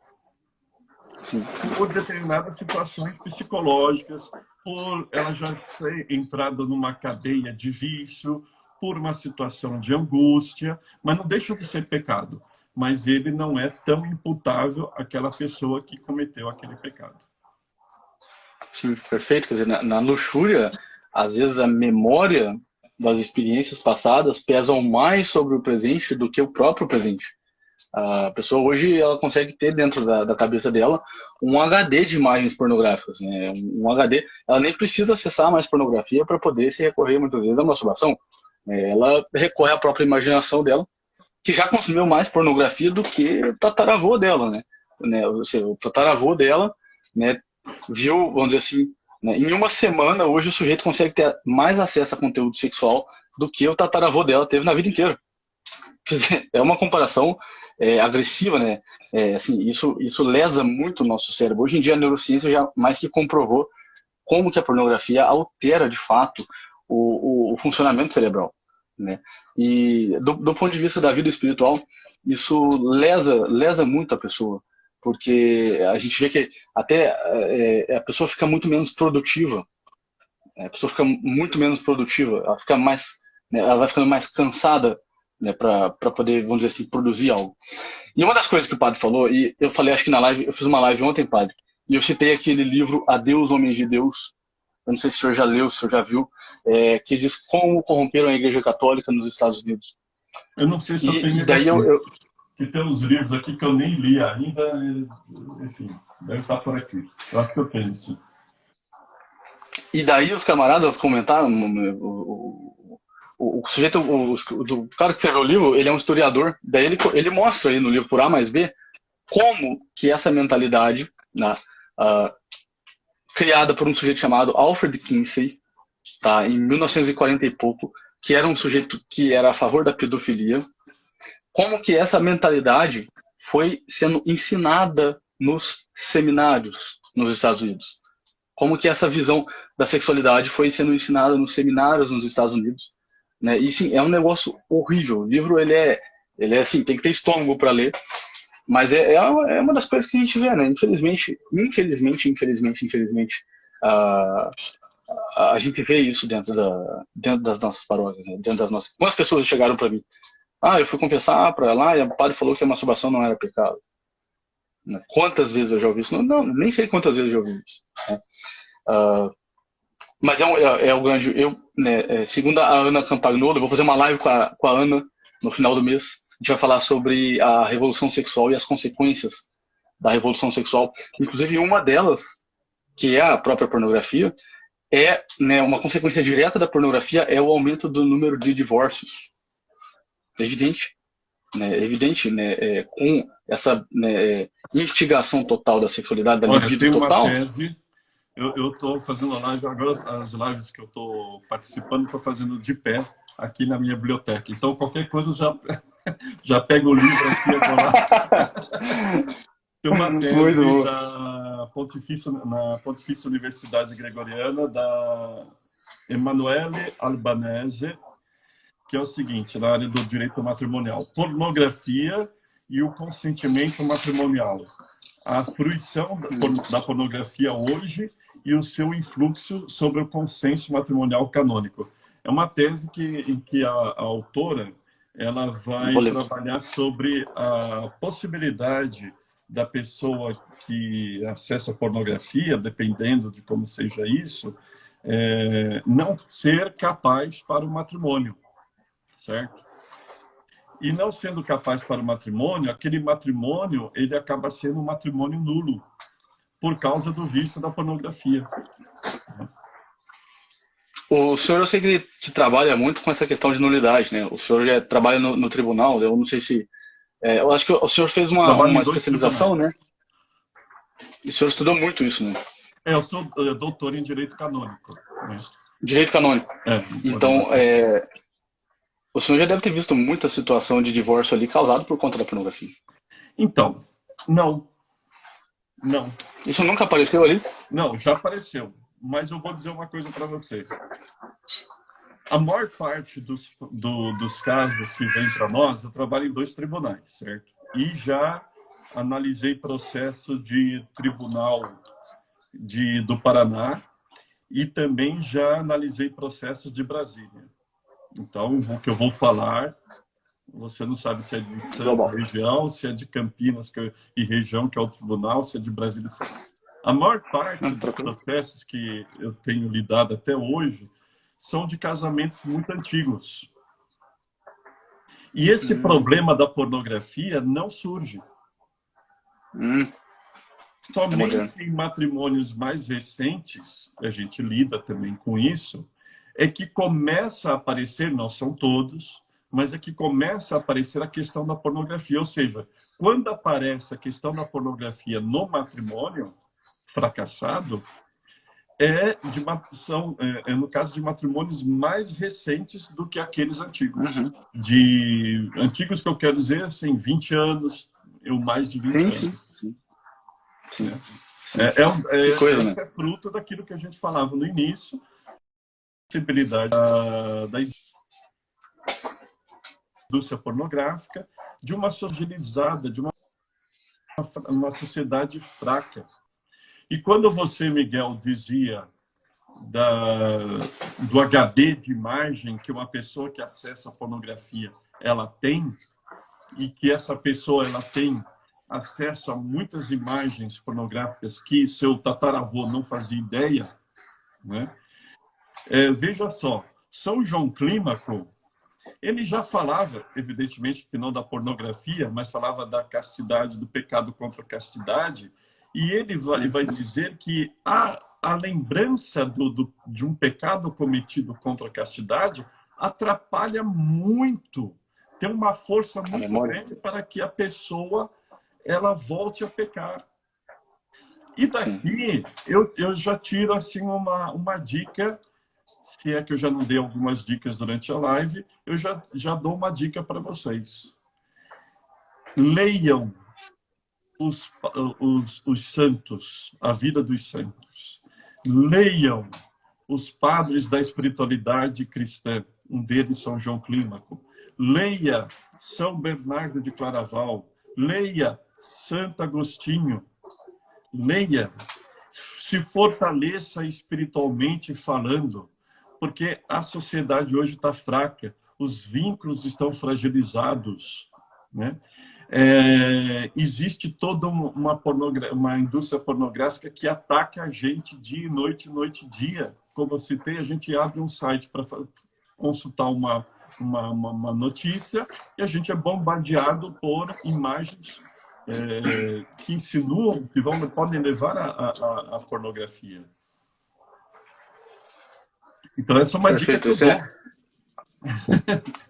Sim. Por determinadas situações psicológicas, por ela já ter entrado numa cadeia de vício, por uma situação de angústia, mas não deixa de ser pecado. Mas ele não é tão imputável àquela pessoa que cometeu aquele pecado. Sim, perfeito. Quer dizer, na luxúria, às vezes a memória das experiências passadas pesam mais sobre o presente do que o próprio presente. A pessoa hoje ela consegue ter dentro da cabeça dela um HD de imagens pornográficas, né? Um HD, ela nem precisa acessar mais pornografia para poder se recorrer muitas vezes à masturbação. Ela recorre à própria imaginação dela, que já consumiu mais pornografia do que o tataravô dela, né? Ou seja, o tataravô dela, né, viu, vamos dizer assim, né, em uma semana, hoje o sujeito consegue ter mais acesso a conteúdo sexual do que o tataravô dela teve na vida inteira. Quer dizer, é uma comparação agressiva, né? Assim, isso lesa muito o nosso cérebro. Hoje em dia a neurociência já mais que comprovou como que a pornografia altera de fato o funcionamento cerebral, né? E do ponto de vista da vida espiritual, isso lesa muito a pessoa, porque a gente vê que até a pessoa fica muito menos produtiva, a pessoa fica muito menos produtiva, ela fica mais, né, ela vai ficando mais cansada, né, para poder, vamos dizer assim, produzir algo. E uma das coisas que o padre falou, e eu falei, acho que na live, eu fiz uma live ontem, padre, e eu citei aquele livro Adeus, Homens de Deus. Eu não sei se o senhor já leu, se o senhor já viu, que diz como corromperam a Igreja Católica nos Estados Unidos. Eu não sei se eu E tenho ele daí aqui. Que tem uns livros aqui que eu nem li ainda, enfim, deve estar por aqui. Eu acho que eu tenho, sim. E daí os camaradas comentaram, o sujeito, do cara que escreveu o livro, ele é um historiador, daí ele mostra aí no livro por A mais B como que essa mentalidade, né, criada por um sujeito chamado Alfred Kinsey, tá, em 1940 e pouco, que era um sujeito que era a favor da pedofilia, como que essa mentalidade foi sendo ensinada nos seminários nos Estados Unidos. Como que essa visão da sexualidade foi sendo ensinada nos seminários nos Estados Unidos, né? E sim, é um negócio horrível. O livro ele é assim, tem que ter estômago para ler, mas é uma das coisas que a gente vê, né? Infelizmente, a, a gente vê isso dentro das nossas paróquias, né? Dentro das nossas. Quantas pessoas chegaram para mim? Ah, eu fui confessar para lá e o padre falou que a masturbação não era pecado. Quantas vezes eu já ouvi isso? Não, nem sei quantas vezes eu já ouvi isso, né? Mas o grande. Segundo a Ana Campagnolo, eu vou fazer uma live com a Ana no final do mês. A gente vai falar sobre a revolução sexual e as consequências da revolução sexual. Inclusive, uma delas, que é a própria pornografia, né, uma consequência direta da pornografia é o aumento do número de divórcios. É evidente, né, com essa, né, instigação total da sexualidade, da libido Tem uma total. tese, eu estou fazendo a live, agora as lives que eu estou participando, estou fazendo de pé aqui na minha biblioteca. Então, qualquer coisa, já pego o livro aqui agora. Tem uma tese na Pontifícia Universidade Gregoriana, da Emanuele Albanese, que é o seguinte, na área do direito matrimonial: pornografia e o consentimento matrimonial. A fruição da pornografia hoje e o seu influxo sobre o consenso matrimonial canônico. É uma tese em que a autora ela vai trabalhar sobre a possibilidade da pessoa que acessa a pornografia, dependendo de como seja isso, não ser capaz para o matrimônio, certo? E não sendo capaz para o matrimônio, aquele matrimônio ele acaba sendo um matrimônio nulo por causa do vício da pornografia. O senhor, eu sei que trabalha muito com essa questão de nulidade, né? O senhor já trabalha no tribunal, eu não sei se... eu acho que o senhor fez uma especialização, né? E o senhor estudou muito isso, né? Eu sou doutor em Direito Canônico. Né? Direito Canônico. Então, o senhor já deve ter visto muita situação de divórcio ali causado por conta da pornografia. Então, não. Isso nunca apareceu ali? Não, já apareceu. Mas eu vou dizer uma coisa para você. A maior parte dos casos que vem para nós, eu trabalho em 2 tribunais, certo? E já analisei processo de tribunal do Paraná e também já analisei processos de Brasília. Então, o que eu vou falar, você não sabe se é de Santos região, se é de Campinas e região, que é o tribunal, se é de Brasília. A maior parte dos processos que eu tenho lidado até hoje são de casamentos muito antigos. E esse problema da pornografia não surge. Somente em matrimônios mais recentes, a gente lida também com isso, é que começa a aparecer, não são todos, mas é que começa a aparecer a questão da pornografia. Ou seja, quando aparece a questão da pornografia no matrimônio fracassado, no caso de matrimônios mais recentes do que aqueles antigos. Uhum. De antigos que eu quero dizer, assim, 20 anos, ou mais de 20 Sim, anos. sim, sim. Sim, Né? sim. Que coisa, Isso né? é fruto daquilo que a gente falava no início, possibilidade da indústria pornográfica, de uma sociedade de uma sociedade fraca. E quando você, Miguel, dizia do HD de imagem que uma pessoa que acessa a pornografia ela tem, e que essa pessoa ela tem acesso a muitas imagens pornográficas que seu tataravô não fazia ideia, né? Veja só, São João Clímaco, ele já falava, evidentemente que não da pornografia, mas falava da castidade, do pecado contra a castidade, e ele vai dizer que a lembrança de um pecado cometido contra a castidade atrapalha muito, tem uma força A muito memória. grande para que a pessoa ela volte a pecar. E daqui eu já tiro assim uma dica, se é que eu já não dei algumas dicas durante a live, eu já dou uma dica para vocês. Leiam os santos, a vida dos santos. Leiam os padres da espiritualidade cristã, um deles São João Clímaco. Leia São Bernardo de Claraval. Leia Santo Agostinho. Leia. Se fortaleça espiritualmente falando, porque a sociedade hoje está fraca, os vínculos estão fragilizados, né? Existe toda uma indústria pornográfica que ataca a gente dia e noite, noite e dia. Como eu citei, a gente abre um site para consultar uma notícia e a gente é bombardeado por imagens que insinuam, que podem levar à pornografia. Então, essa é uma dica que eu dou.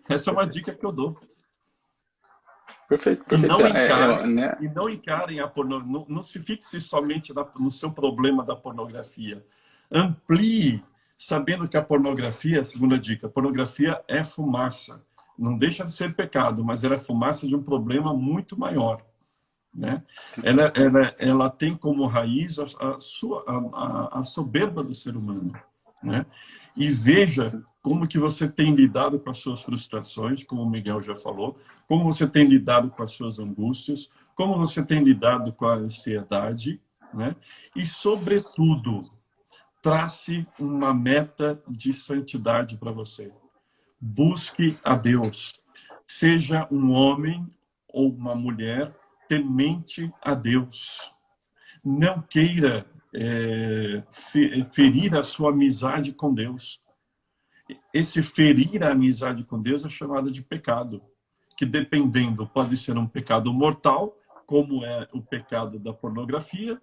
Essa é uma dica que eu dou. Perfeito, E perfeito. não encarem a pornografia, não se fixe somente no seu problema da pornografia. Amplie, sabendo que a pornografia, segunda dica, a pornografia é fumaça. Não deixa de ser pecado, mas ela é fumaça de um problema muito maior. Né? Ela tem como raiz a soberba do ser humano. Né? E veja como que você tem lidado com as suas frustrações, como o Miguel já falou, como você tem lidado com as suas angústias, como você tem lidado com a ansiedade, né? E, sobretudo, trace uma meta de santidade para você. Busque a Deus. Seja um homem ou uma mulher temente a Deus. Não queira ferir a sua amizade com Deus. Esse ferir a amizade com Deus é chamado de pecado, que dependendo pode ser um pecado mortal, como é o pecado da pornografia,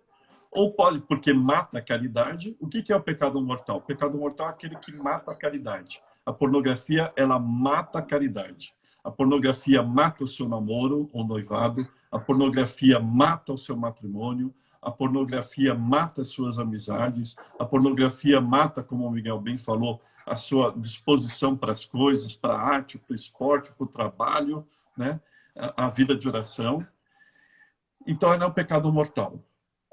ou pode, porque mata a caridade. O que é o pecado mortal? O pecado mortal é aquele que mata a caridade. A pornografia, ela mata a caridade. A pornografia mata o seu namoro ou noivado, a pornografia mata o seu matrimônio, a pornografia mata as suas amizades, a pornografia mata, como o Miguel bem falou, a sua disposição para as coisas, para a arte, para o esporte, para o trabalho, né? A vida de oração. Então, ela é um pecado mortal.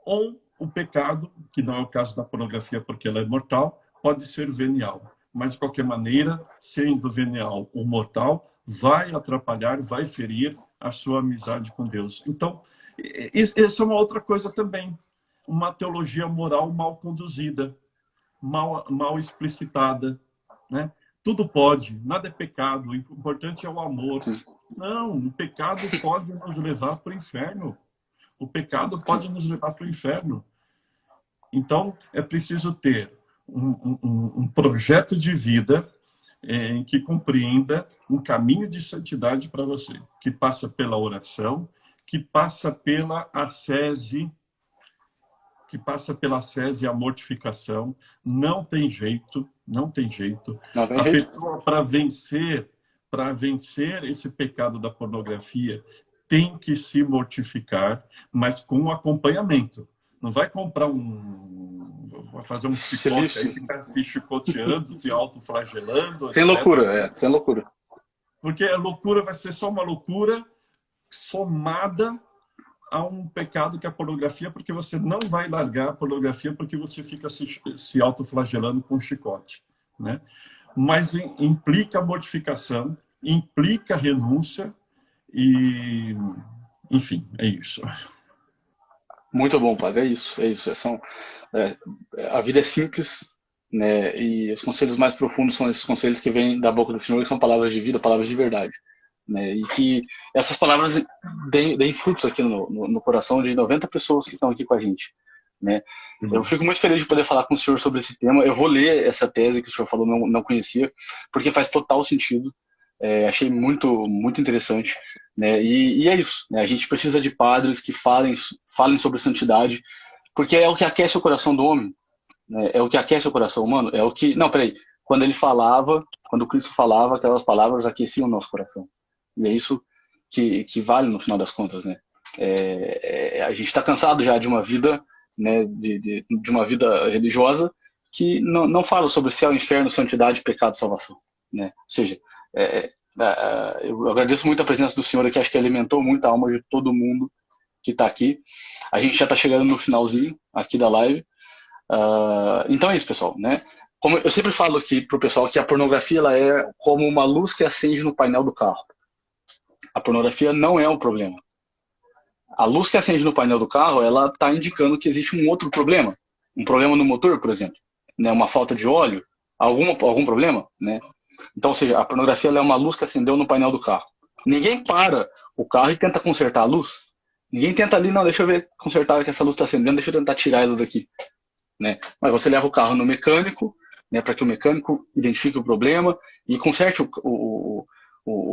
Ou o pecado, que não é o caso da pornografia porque ela é mortal, pode ser venial. Mas, de qualquer maneira, sendo venial ou mortal, vai atrapalhar, vai ferir a sua amizade com Deus. Então, essa é uma outra coisa também. Uma teologia moral mal conduzida, mal explicitada, né? Tudo pode, nada é pecado, o importante é o amor. Não, o pecado pode nos levar para o inferno. O pecado pode nos levar para o inferno. Então, é preciso ter um projeto de vida que compreenda um caminho de santidade para você, que passa pela oração, que passa pela ascese, que passa pela sese e a mortificação. Não tem jeito, não tem jeito. Não tem A jeito. pessoa, para vencer esse pecado da pornografia, tem que se mortificar, mas com acompanhamento. Não vai comprar vai fazer um chicote aí, ficar se chicoteando, se autoflagelando, Sem etc. loucura, sem loucura. Porque a loucura vai ser só uma loucura somada a um pecado que é a pornografia, porque você não vai largar a pornografia porque você fica se autoflagelando com um chicote, né? Mas implica mortificação, implica renúncia e, enfim, é isso. Muito bom, padre. É isso, é isso. A vida é simples, né? E os conselhos mais profundos são esses conselhos que vêm da boca do Senhor, que são palavras de vida, palavras de verdade, né? E que essas palavras deem frutos aqui no coração de 90 pessoas que estão aqui com a gente, né? Eu fico muito feliz de poder falar com o senhor sobre esse tema. Eu vou ler essa tese que o senhor falou, não conhecia, porque faz total sentido. Achei muito, muito interessante, né? E é isso, né? A gente precisa de padres que falem sobre santidade, porque é o que aquece o coração do homem, né? É o que aquece o coração humano. É o que... Não, peraí. Quando Cristo falava, aquelas palavras aqueciam o nosso coração. E é isso que vale no final das contas, né? A gente está cansado já de uma vida, né, de uma vida religiosa que não fala sobre céu, inferno, santidade, pecado, salvação, né? Ou seja, eu agradeço muito a presença do senhor aqui, acho que alimentou muito a alma de todo mundo que está aqui. A gente já está chegando no finalzinho aqui da live. Então é isso, pessoal, né? Como eu sempre falo aqui pro pessoal que a pornografia ela é como uma luz que acende no painel do carro. A pornografia não é um problema. A luz que acende no painel do carro, ela está indicando que existe um outro problema. Um problema no motor, por exemplo, né? Uma falta de óleo, algum problema, né? Então, ou seja, a pornografia ela é uma luz que acendeu no painel do carro. Ninguém para o carro e tenta consertar a luz. Ninguém tenta ali, não, deixa eu ver, consertar que essa luz está acendendo, deixa eu tentar tirar ela daqui, né? Mas você leva o carro no mecânico, né, para que o mecânico identifique o problema e conserte o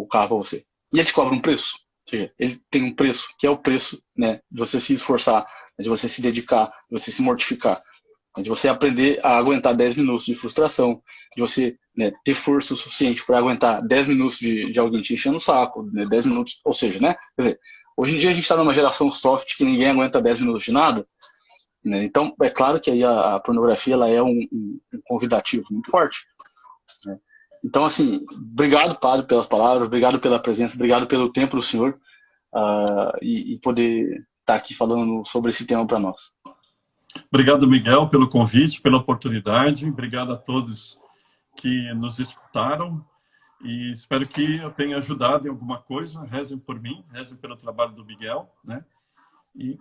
carro para você. E ele te cobra um preço. Ou seja, ele tem um preço, que é o preço, né, de você se esforçar, de você se dedicar, de você se mortificar, de você aprender a aguentar 10 minutos de frustração, de você, né, ter força o suficiente para aguentar 10 minutos de alguém te enchendo o saco, né, 10 minutos, ou seja, né, quer dizer, hoje em dia a gente está numa geração soft que ninguém aguenta 10 minutos de nada, né, então é claro que aí a pornografia ela é um convidativo muito forte, né. Então, assim, obrigado, padre, pelas palavras, obrigado pela presença, obrigado pelo tempo do senhor e poder estar aqui falando sobre esse tema para nós. Obrigado, Miguel, pelo convite, pela oportunidade. Obrigado a todos que nos escutaram e espero que eu tenha ajudado em alguma coisa. Rezem por mim, rezem pelo trabalho do Miguel, né? E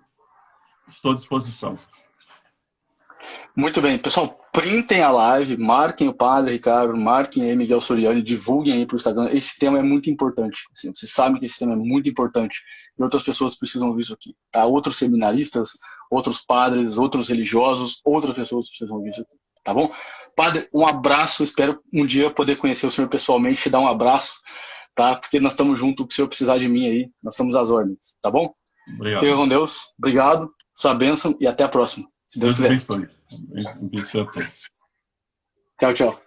estou à disposição. Muito bem, pessoal, printem a live, marquem o Padre Ricardo, marquem aí Miguel Soriani, divulguem aí para o Instagram. Esse tema é muito importante. Assim, vocês sabem que esse tema é muito importante e outras pessoas precisam ouvir isso aqui. Tá? Outros seminaristas, outros padres, outros religiosos, outras pessoas precisam ouvir isso aqui. Tá bom? Padre, um abraço. Espero um dia poder conhecer o senhor pessoalmente, dar um abraço, tá? Porque nós estamos juntos. O que o senhor precisar de mim aí, nós estamos às ordens. Tá bom? Obrigado. Fica com Deus. Obrigado. Sua bênção e até a próxima. Se Deus quiser. Abençoe. Abençoe a todos. Tchau, tchau.